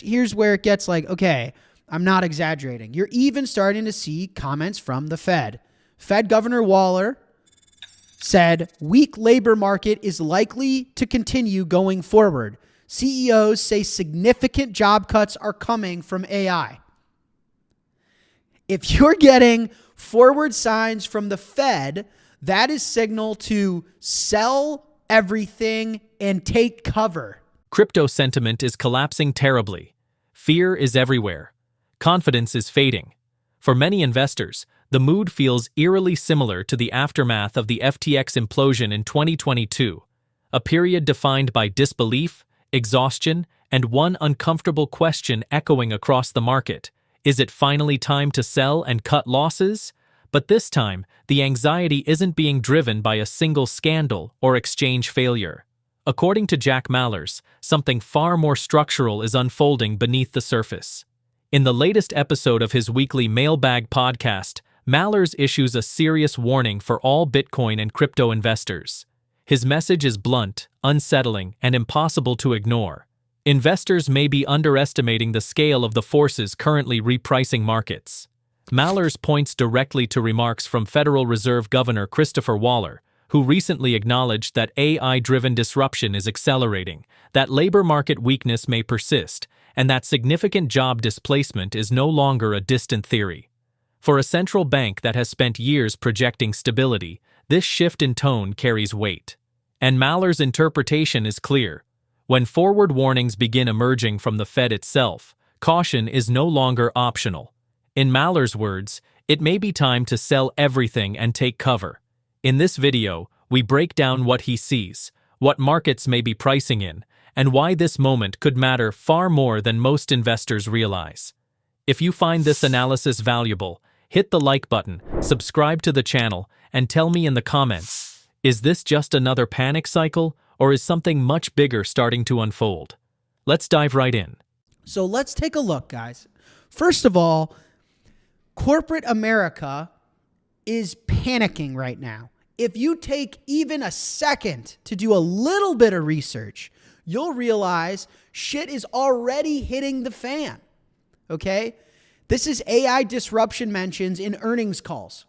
Here's where it gets like, okay, I'm not exaggerating. You're even starting to see comments from the Fed. Fed Governor Waller said, weak labor market is likely to continue going forward. CEOs say significant job cuts are coming from AI. If you're getting forward signs from the Fed, that is signal to sell everything and take cover. Crypto sentiment is collapsing terribly. Fear is everywhere. Confidence is fading. For many investors, the mood feels eerily similar to the aftermath of the FTX implosion in 2022, a period defined by disbelief, exhaustion, and one uncomfortable question echoing across the market. Is it finally time to sell and cut losses? But this time, the anxiety isn't being driven by a single scandal or exchange failure. According to Jack Mallers, something far more structural is unfolding beneath the surface. In the latest episode of his weekly Mailbag podcast, Mallers issues a serious warning for all Bitcoin and crypto investors. His message is blunt, unsettling, and impossible to ignore. Investors may be underestimating the scale of the forces currently repricing markets. Mallers points directly to remarks from Federal Reserve Governor Christopher Waller, who recently acknowledged that AI-driven disruption is accelerating, that labor market weakness may persist, and that significant job displacement is no longer a distant theory. For a central bank that has spent years projecting stability, this shift in tone carries weight. And Mallers' interpretation is clear. When forward warnings begin emerging from the Fed itself, caution is no longer optional. In Mallers' words, it may be time to sell everything and take cover. In this video, we break down what he sees, what markets may be pricing in, and why this moment could matter far more than most investors realize. If you find this analysis valuable, hit the like button, subscribe to the channel, and tell me in the comments, is this just another panic cycle, or is something much bigger starting to unfold? Let's dive right in. So let's take a look, guys. First of all, corporate America is panicking right now. If you take even a second to do a little bit of research, you'll realize shit is already hitting the fan. Okay? This is AI disruption mentions in earnings calls.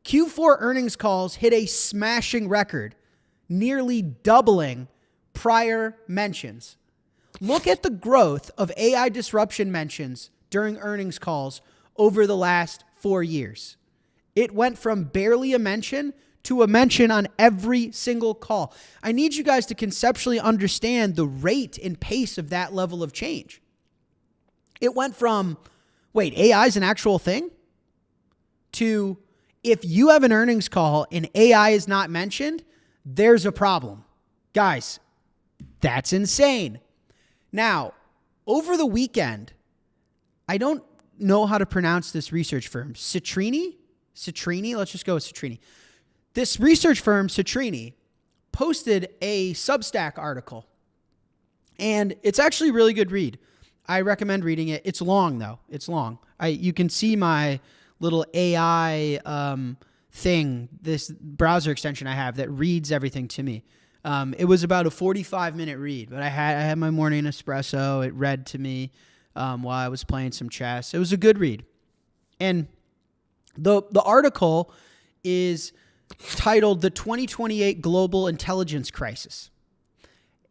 Q4 earnings calls hit a smashing record, nearly doubling prior mentions. Look at the growth of AI disruption mentions during earnings calls over the last 4 years. It went from barely a mention to a mention on every single call. I need you guys to conceptually understand the rate and pace of that level of change. It went from, wait, AI is an actual thing? To, if you have an earnings call and AI is not mentioned, there's a problem. Guys, that's insane. Now, over the weekend, I don't know how to pronounce this research firm. Citrini, let's just go with Citrini. This research firm, Citrini, posted a Substack article. And it's actually a really good read. I recommend reading it. It's long, though. It's long. You can see my little AI thing, this browser extension I have that reads everything to me. It was about a 45-minute read, but I had my morning espresso. It read to me while I was playing some chess. It was a good read. And the article is titled The 2028 Global Intelligence Crisis.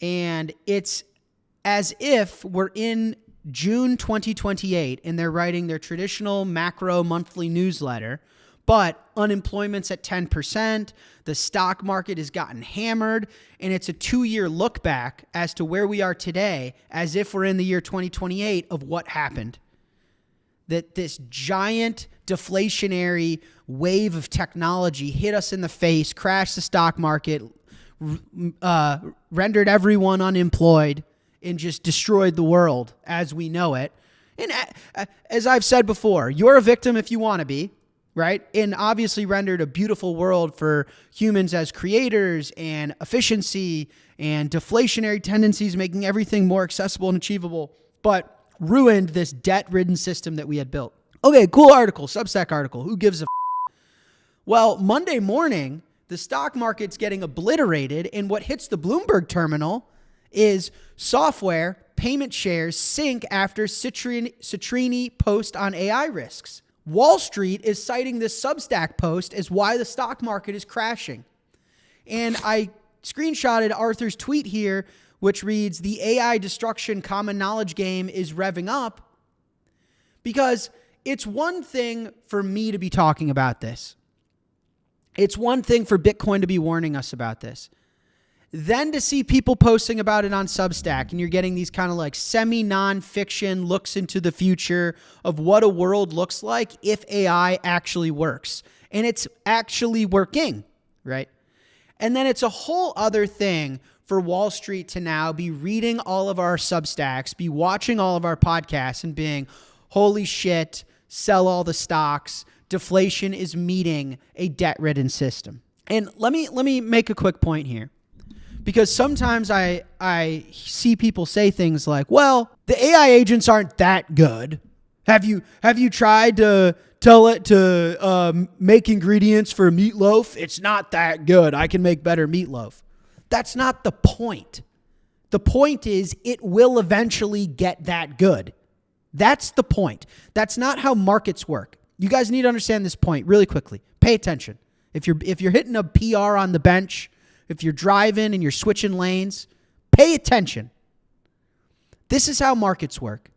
And it's as if we're in June 2028 and they're writing their traditional macro monthly newsletter, but unemployment's at 10%, the stock market has gotten hammered, and it's a 2-year look back as to where we are today, as if we're in the year 2028 of what happened. That this giant deflationary wave of technology hit us in the face, crashed the stock market, rendered everyone unemployed, and just destroyed the world as we know it. And as I've said before, you're a victim if you want to be, right? And obviously rendered a beautiful world for humans as creators and efficiency and deflationary tendencies, making everything more accessible and achievable, but ruined this debt-ridden system that we had built. Okay, cool article, Substack article. Who gives a f? Well, Monday morning, the stock market's getting obliterated, and what hits the Bloomberg terminal is software payment shares sink after Citrini post on AI risks. Wall Street is citing this Substack post as why the stock market is crashing. And I screenshotted Arthur's tweet here, which reads, "The AI destruction common knowledge game is revving up," because it's one thing for me to be talking about this. It's one thing for Bitcoin to be warning us about this. Then to see people posting about it on Substack, and you're getting these kind of like semi-non-fiction looks into the future of what a world looks like if AI actually works. And it's actually working, right? And then it's a whole other thing for Wall Street to now be reading all of our Substacks, be watching all of our podcasts and being, holy shit, sell all the stocks. Deflation is meeting a debt-ridden system. And let me make a quick point here. Because sometimes I see people say things like, well, the AI agents aren't that good. Have you tried to tell it to make ingredients for meatloaf? It's not that good. I can make better meatloaf. That's not the point. The point is it will eventually get that good. That's the point. That's not how markets work. You guys need to understand this point really quickly. Pay attention. If you're hitting a PR on the bench, if you're driving and you're switching lanes, pay attention. This is how markets work.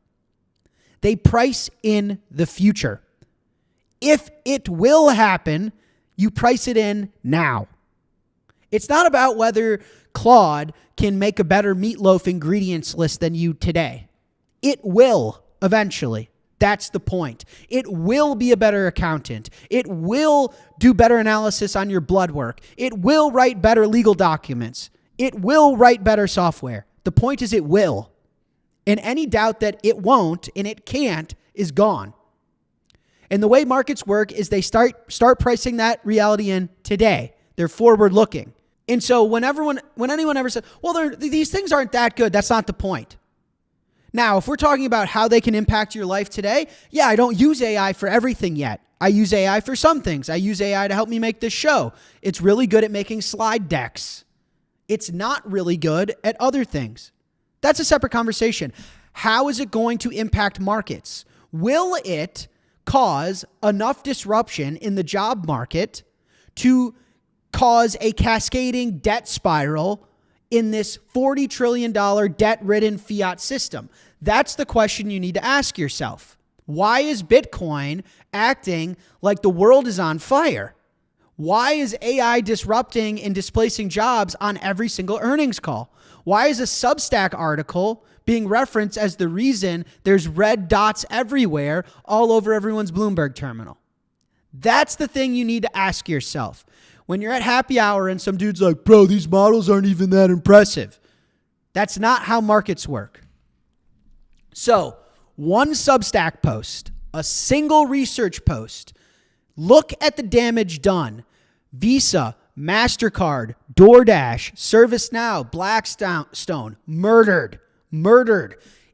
They price in the future. If it will happen, you price it in now. It's not about whether Claude can make a better meatloaf ingredients list than you today. It will eventually. That's the point. It will be a better accountant. It will do better analysis on your blood work. It will write better legal documents. It will write better software. The point is it will. And any doubt that it won't and it can't is gone. And the way markets work is they start pricing that reality in today. They're forward looking. And so when anyone ever says, well, these things aren't that good, that's not the point. Now, if we're talking about how they can impact your life today, yeah, I don't use AI for everything yet. I use AI for some things. I use AI to help me make this show. It's really good at making slide decks. It's not really good at other things. That's a separate conversation. How is it going to impact markets? Will it cause enough disruption in the job market to cause a cascading debt spiral in this $40 trillion debt-ridden fiat system? That's the question you need to ask yourself. Why is Bitcoin acting like the world is on fire? Why is AI disrupting and displacing jobs on every single earnings call? Why is a Substack article being referenced as the reason there's red dots everywhere all over everyone's Bloomberg terminal? That's the thing you need to ask yourself. When you're at happy hour and some dude's like, bro, these models aren't even that impressive. That's not how markets work. So, one Substack post, a single research post, look at the damage done. Visa, Mastercard, DoorDash, ServiceNow, Blackstone, murdered.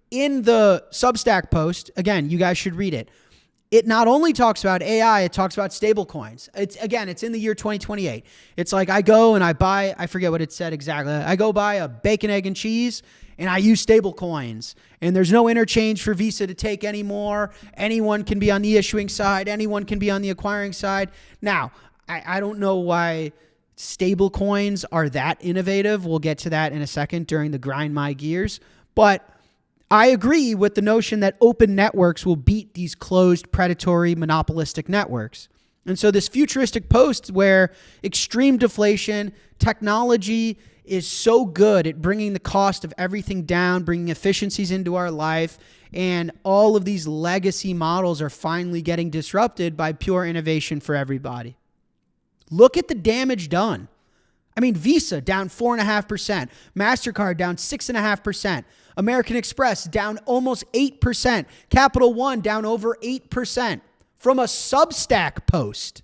In the Substack post, again, you guys should read it. It not only talks about AI, it talks about stablecoins. It's in the year 2028. It's like I go and I buy, I forget what it said exactly. I go buy a bacon, egg, and cheese, and I use stablecoins. And there's no interchange for Visa to take anymore. Anyone can be on the issuing side. Anyone can be on the acquiring side. Now, I don't know why stablecoins are that innovative. We'll get to that in a second during the grind my gears. But I agree with the notion that open networks will beat these closed, predatory, monopolistic networks. And so this futuristic post where extreme deflation, technology is so good at bringing the cost of everything down, bringing efficiencies into our life, and all of these legacy models are finally getting disrupted by pure innovation for everybody. Look at the damage done. I mean, Visa down 4.5%, Mastercard down 6.5%, American Express down almost 8%, Capital One down over 8% from a Substack post.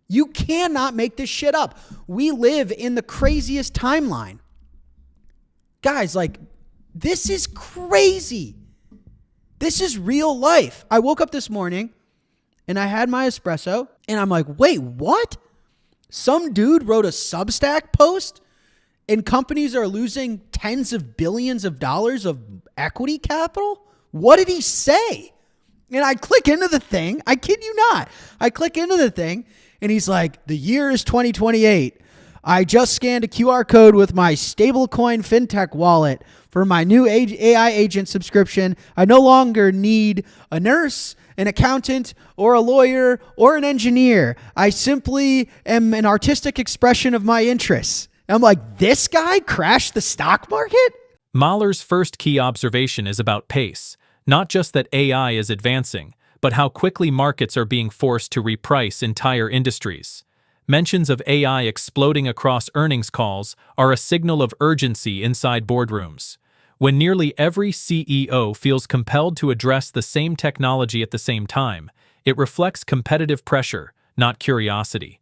You cannot make this shit up. We live in the craziest timeline. Guys, like, this is crazy. This is real life. I woke up this morning and I had my espresso and I'm like, wait, what? Some dude wrote a Substack post and companies are losing tens of billions of dollars of equity capital? What did he say? And I click into the thing. I kid you not. I click into the thing and he's like, the year is 2028. I just scanned a QR code with my stablecoin fintech wallet for my new AI agent subscription. I no longer need a nurse, an accountant, or a lawyer, or an engineer. I simply am an artistic expression of my interests. I'm like, this guy crashed the stock market? Mahler's first key observation is about pace, not just that AI is advancing, but how quickly markets are being forced to reprice entire industries. Mentions of AI exploding across earnings calls are a signal of urgency inside boardrooms. When nearly every CEO feels compelled to address the same technology at the same time, it reflects competitive pressure, not curiosity.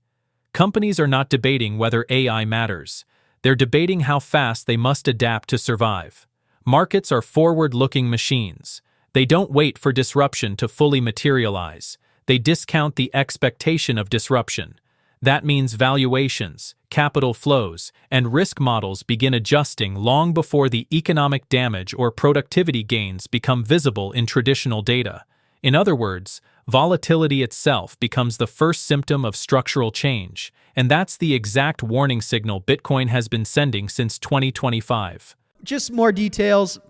Companies are not debating whether AI matters. They're debating how fast they must adapt to survive. Markets are forward-looking machines. They don't wait for disruption to fully materialize. They discount the expectation of disruption. That means valuations, capital flows, and risk models begin adjusting long before the economic damage or productivity gains become visible in traditional data. In other words, volatility itself becomes the first symptom of structural change, and that's the exact warning signal Bitcoin has been sending since 2025. Just more details.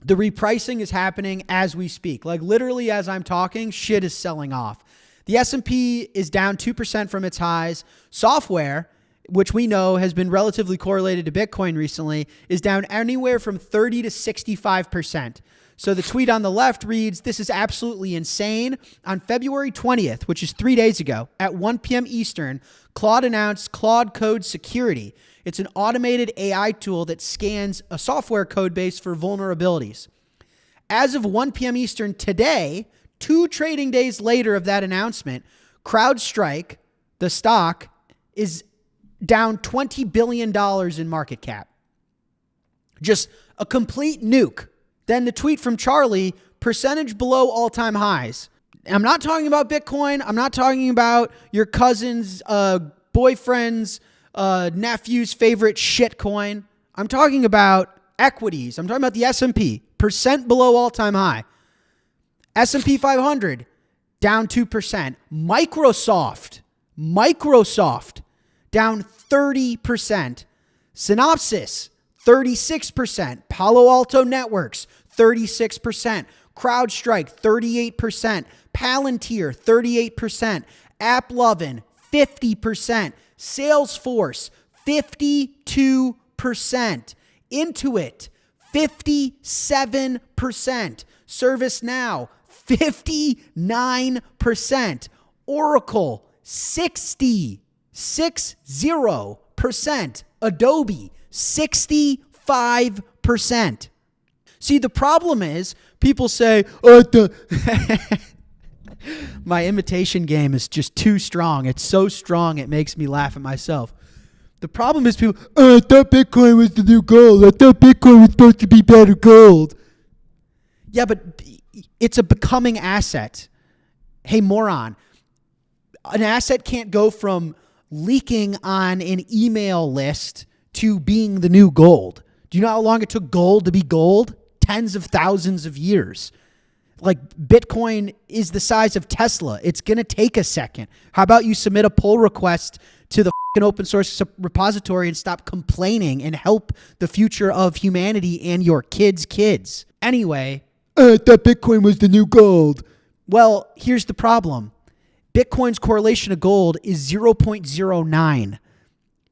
The repricing is happening as we speak. Like literally as I'm talking, shit is selling off. The S&P is down 2% from its highs. Software, which we know has been relatively correlated to Bitcoin recently, is down anywhere from 30 to 65%. So the tweet on the left reads, "This is absolutely insane." On February 20th, which is 3 days ago, at 1 p.m. Eastern, Claude announced Claude Code Security. It's an automated AI tool that scans a software code base for vulnerabilities. As of 1 p.m. Eastern today, 2 trading days later of that announcement, CrowdStrike, the stock, is down $20 billion in market cap. Just a complete nuke. Then the tweet from Charlie, percentage below all-time highs. I'm not talking about Bitcoin. I'm not talking about your cousin's boyfriend's nephew's favorite shitcoin. I'm talking about equities. I'm talking about the S&P, percent below all-time high. S&P 500, down 2%. Microsoft, down 30%. Synopsys, 36%. Palo Alto Networks, 36%. CrowdStrike, 38%. Palantir, 38%. AppLovin, 50%. Salesforce, 52%. Intuit, 57%. ServiceNow, 59%. Oracle, 60%. Adobe, 65%. See, the problem is people say, my imitation game is just too strong. It's so strong, it makes me laugh at myself. The problem is people, I thought Bitcoin was the new gold. I thought Bitcoin was supposed to be better gold. Yeah, but it's a becoming asset. Hey, moron. An asset can't go from leaking on an email list to being the new gold. Do you know how long it took gold to be gold? Tens of thousands of years. Like Bitcoin is the size of Tesla. It's going to take a second. How about you submit a pull request to the open source repository and stop complaining and help the future of humanity and your kids' kids? Anyway, I thought Bitcoin was the new gold. Well, here's the problem. Bitcoin's correlation to gold is 0.09.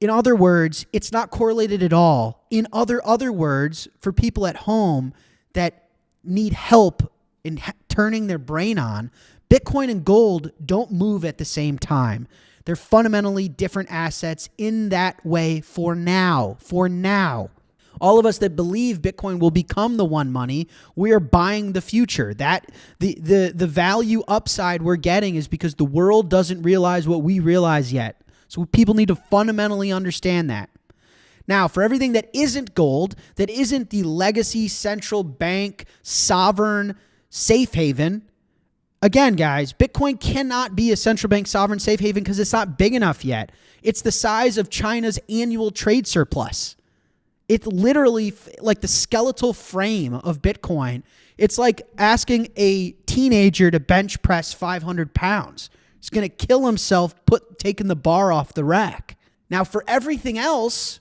In other words, it's not correlated at all. In other words, for people at home that need help in turning their brain on, Bitcoin and gold don't move at the same time. They're fundamentally different assets in that way for now. All of us that believe Bitcoin will become the one money, we are buying the future. That the value upside we're getting is because the world doesn't realize what we realize yet. So people need to fundamentally understand that. Now, for everything that isn't gold, that isn't the legacy central bank sovereign safe haven, again, guys, Bitcoin cannot be a central bank sovereign safe haven because it's not big enough yet. It's the size of China's annual trade surplus. It's literally like the skeletal frame of Bitcoin. It's like asking a teenager to bench press 500 pounds. He's going to kill himself taking the bar off the rack. Now, for everything else,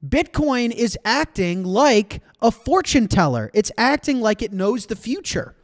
Bitcoin is acting like a fortune teller. It's acting like it knows the future.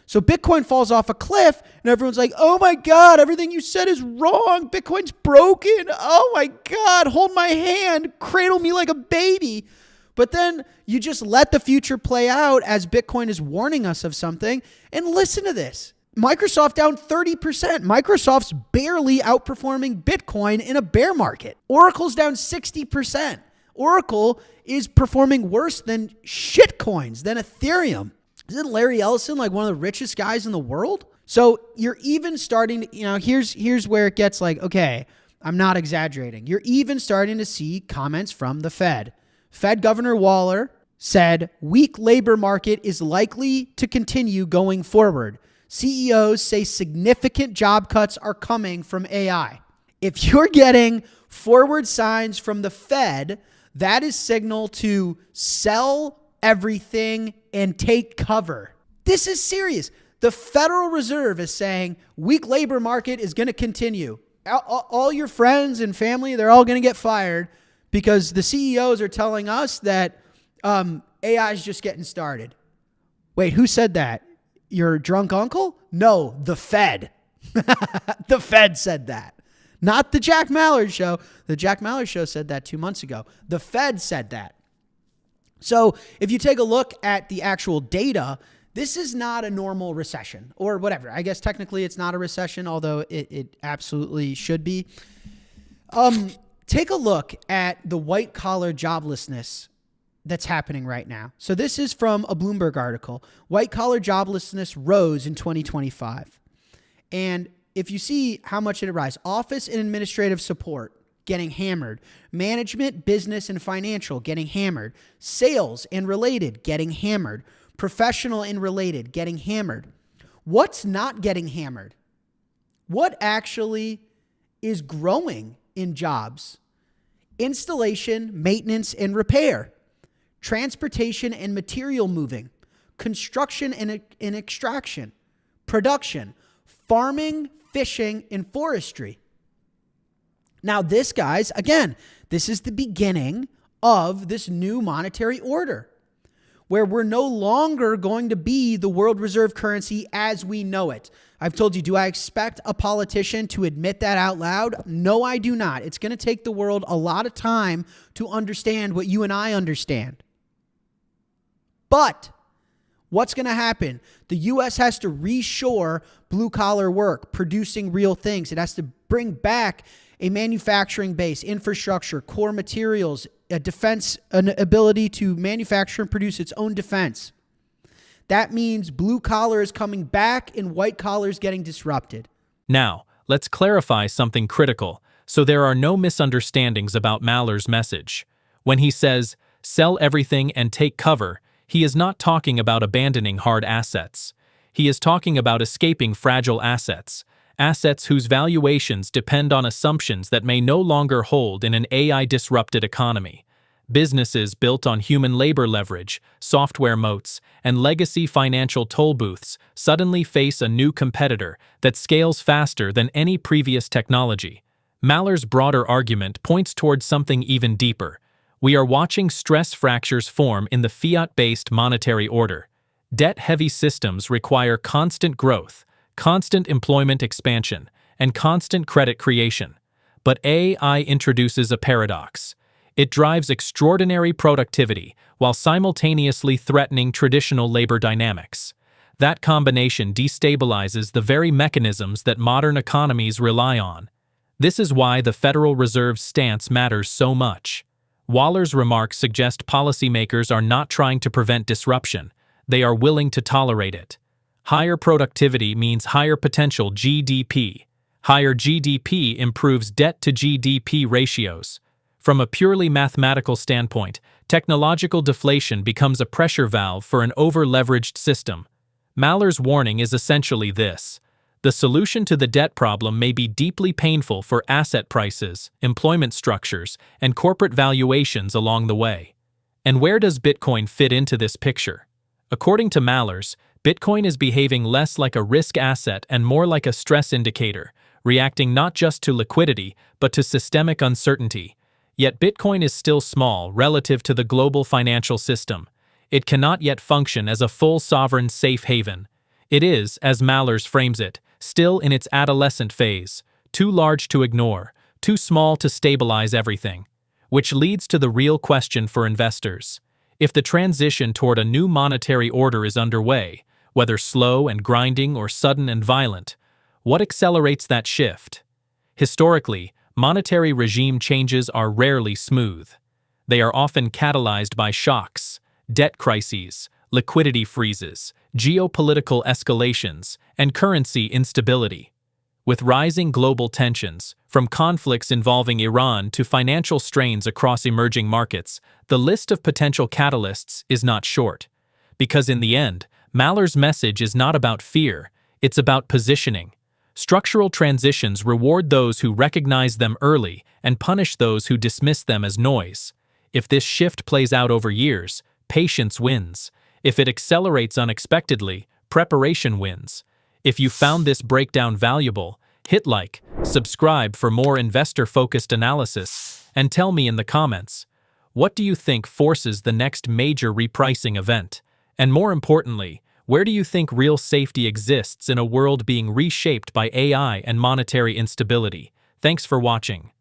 So Bitcoin falls off a cliff and everyone's like, oh my God, everything you said is wrong. Bitcoin's broken. Oh my God, hold my hand, cradle me like a baby. But then you just let the future play out as Bitcoin is warning us of something. And listen to this. Microsoft down 30%. Microsoft's barely outperforming Bitcoin in a bear market. Oracle's down 60%. Oracle is performing worse than shitcoins, than Ethereum. Isn't Larry Ellison like one of the richest guys in the world? So you're even starting to, here's where it gets like, okay, I'm not exaggerating. You're even starting to see comments from the Fed. Fed Governor Waller said, weak labor market is likely to continue going forward. CEOs say significant job cuts are coming from AI. If you're getting forward signs from the Fed, that is signal to sell everything and take cover. This is serious. The Federal Reserve is saying weak labor market is going to continue. All your friends and family, they're all going to get fired because the CEOs are telling us that AI is just getting started. Wait, who said that? Your drunk uncle? No, the Fed. The Fed said that. Not the Jack Mallard show. The Jack Mallard show said that 2 months ago. The Fed said that. So if you take a look at the actual data, this is not a normal recession or whatever. I guess technically it's not a recession, although it absolutely should be. Take a look at the white collar joblessness that's happening right now. So this is from a Bloomberg article. White collar joblessness rose in 2025. And if you see how much it rise, office and administrative support getting hammered, management, business, and financial getting hammered, sales and related getting hammered, professional and related getting hammered. What's not getting hammered? What actually is growing in jobs? Installation, maintenance, and repair, transportation and material moving, construction and extraction, production, farming, fishing, and forestry. Now this, guys, again, this is the beginning of this new monetary order where we're no longer going to be the world reserve currency as we know it. I've told you, do I expect a politician to admit that out loud? No, I do not. It's going to take the world a lot of time to understand what you and I understand. But what's going to happen? The U.S. has to reshore blue-collar work, producing real things. It has to bring back a manufacturing base, infrastructure, core materials, a defense, an ability to manufacture and produce its own defense. That means blue collar is coming back and white collar is getting disrupted. Now, let's clarify something critical so there are no misunderstandings about Maller's message. When he says, sell everything and take cover, he is not talking about abandoning hard assets. He is talking about escaping fragile assets. Assets whose valuations depend on assumptions that may no longer hold in an AI-disrupted economy. Businesses built on human labor leverage, software moats, and legacy financial toll booths suddenly face a new competitor that scales faster than any previous technology. Maller's broader argument points towards something even deeper. We are watching stress fractures form in the fiat-based monetary order. Debt-heavy systems require constant growth, constant employment expansion, and constant credit creation. But AI introduces a paradox. It drives extraordinary productivity while simultaneously threatening traditional labor dynamics. That combination destabilizes the very mechanisms that modern economies rely on. This is why the Federal Reserve's stance matters so much. Waller's remarks suggest policymakers are not trying to prevent disruption. They are willing to tolerate it. Higher productivity means higher potential GDP. Higher GDP improves debt-to-GDP ratios. From a purely mathematical standpoint, technological deflation becomes a pressure valve for an over-leveraged system. Maller's warning is essentially this. The solution to the debt problem may be deeply painful for asset prices, employment structures, and corporate valuations along the way. And where does Bitcoin fit into this picture? According to Mallers, Bitcoin is behaving less like a risk asset and more like a stress indicator, reacting not just to liquidity, but to systemic uncertainty. Yet Bitcoin is still small relative to the global financial system. It cannot yet function as a full sovereign safe haven. It is, as Mallers frames it, still in its adolescent phase, too large to ignore, too small to stabilize everything. Which leads to the real question for investors. If the transition toward a new monetary order is underway, whether slow and grinding or sudden and violent, what accelerates that shift? Historically, monetary regime changes are rarely smooth. They are often catalyzed by shocks, debt crises, liquidity freezes, geopolitical escalations, and currency instability. With rising global tensions, from conflicts involving Iran to financial strains across emerging markets, the list of potential catalysts is not short. Because in the end, Mallers' message is not about fear, it's about positioning. Structural transitions reward those who recognize them early and punish those who dismiss them as noise. If this shift plays out over years, patience wins. If it accelerates unexpectedly, preparation wins. If you found this breakdown valuable, hit like, subscribe for more investor-focused analysis, and tell me in the comments, what do you think forces the next major repricing event? And more importantly, where do you think real safety exists in a world being reshaped by AI and monetary instability? Thanks for watching.